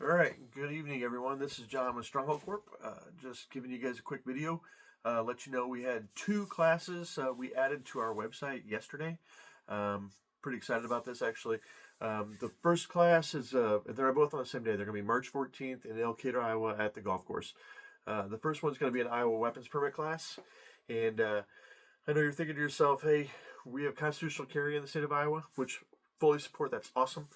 All right, good evening, everyone. This is John with Stronghold-Corp. Just giving you guys a quick video. Let you know we had two classes we added to our website yesterday. Pretty excited about this, actually. The first class is, they're both on the same day. They're going to be March 14th in Elkader, Iowa at the golf course. The first one's going to be an Iowa weapons permit class. And I know you're thinking to yourself, hey, we have constitutional carry in the state of Iowa, which fully support. That's awesome.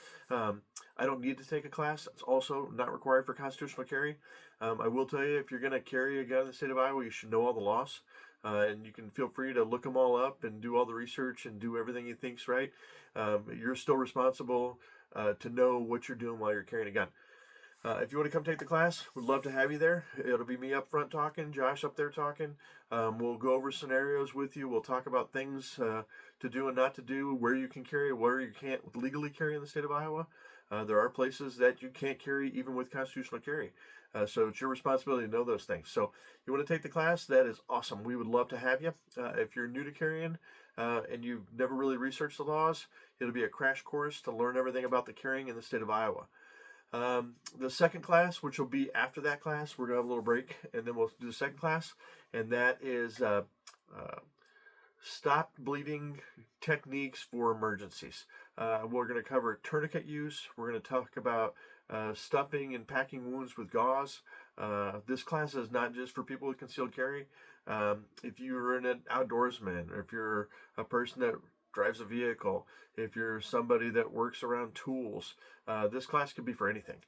I don't need to take a class. It's also not required for constitutional carry. I will tell you, if you're going to carry a gun in the state of Iowa, you should know all the laws. And you can feel free to look them all up and do all the research and do everything you think's right. You're still responsible to know what you're doing while you're carrying a gun. If you want to come take the class, we'd love to have you there. It'll be me up front talking, Josh up there talking. We'll go over scenarios with you. We'll talk about things to do and not to do, where you can carry, where you can't legally carry in the state of Iowa. There are places that you can't carry even with constitutional carry. So it's your responsibility to know those things. So you want to take the class? That is awesome. We would love to have you. If you're new to carrying and you've never really researched the laws, it'll be a crash course to learn everything about the carrying in the state of Iowa. The second class, which will be after that class, we're going to have a little break, and then we'll do the second class, and that is stop bleeding techniques for emergencies. We're going to cover tourniquet use. We're going to talk about stuffing and packing wounds with gauze. This class is not just for people with concealed carry. If you're an outdoorsman, or if you're a person that drives a vehicle, if you're somebody that works around tools, this class could be for anything.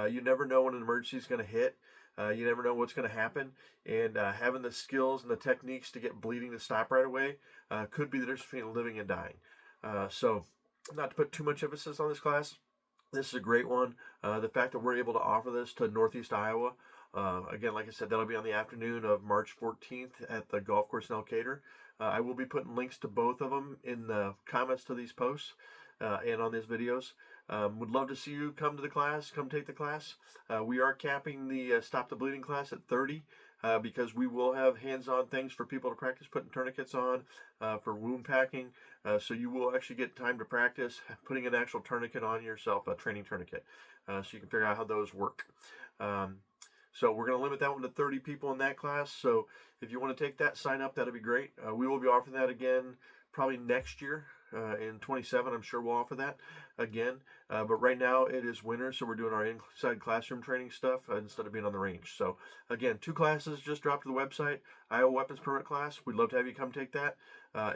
You never know when an emergency is going to hit. You never know what's going to happen, and having the skills and the techniques to get bleeding to stop right away could be the difference between living and dying. So not to put too much emphasis on this class, this is a great one. The fact that we're able to offer this to Northeast Iowa, again, like I said, that'll be on the afternoon of March 14th at the golf course in Elkader. I will be putting links to both of them in the comments to these posts and on these videos. Would love to see you come to the class, come take the class. We are capping the Stop the Bleeding class at 30 because we will have hands-on things for people to practice putting tourniquets on, for wound packing. So you will actually get time to practice putting an actual tourniquet on yourself, a training tourniquet, so you can figure out how those work. So we're going to limit that one to 30 people in that class. So if you want to take that, sign up. That'll be great. We will be offering that again probably next year. In 27, I'm sure we'll offer that again. But right now it is winter, so we're doing our inside classroom training stuff instead of being on the range. So again, two classes just dropped to the website. Iowa Weapons Permit class. We'd love to have you come take that.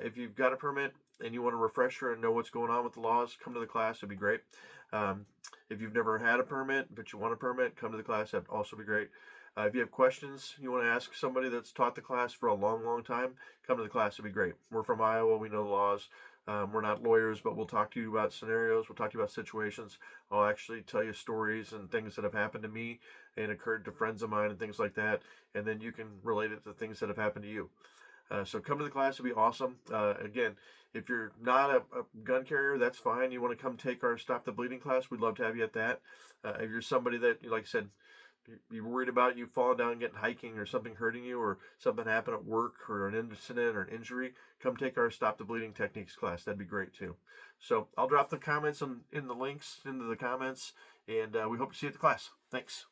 If you've got a permit and you want a refresher and know what's going on with the laws, come to the class. It'd be great. If you've never had a permit but you want a permit, come to the class. That'd also be great. If you have questions, you want to ask somebody that's taught the class for a long time, come to the class. It'd be great. We're from Iowa. We know the laws. We're not lawyers, but we'll talk to you about scenarios. We'll talk to you about situations. I'll actually tell you stories and things that have happened to me and occurred to friends of mine and things like that. And then you can relate it to things that have happened to you. So come to the class. It'll be awesome. Again, if you're not a gun carrier, that's fine. You want to come take our Stop the Bleeding class, we'd love to have you at that. If you're somebody that, like I said, you're worried about you falling down and getting hiking or something hurting you or something happened at work or an incident or an injury, come take our Stop the Bleeding Techniques class. That'd be great too. So I'll drop the comments in the links into the comments, and we hope to see you at the class. Thanks.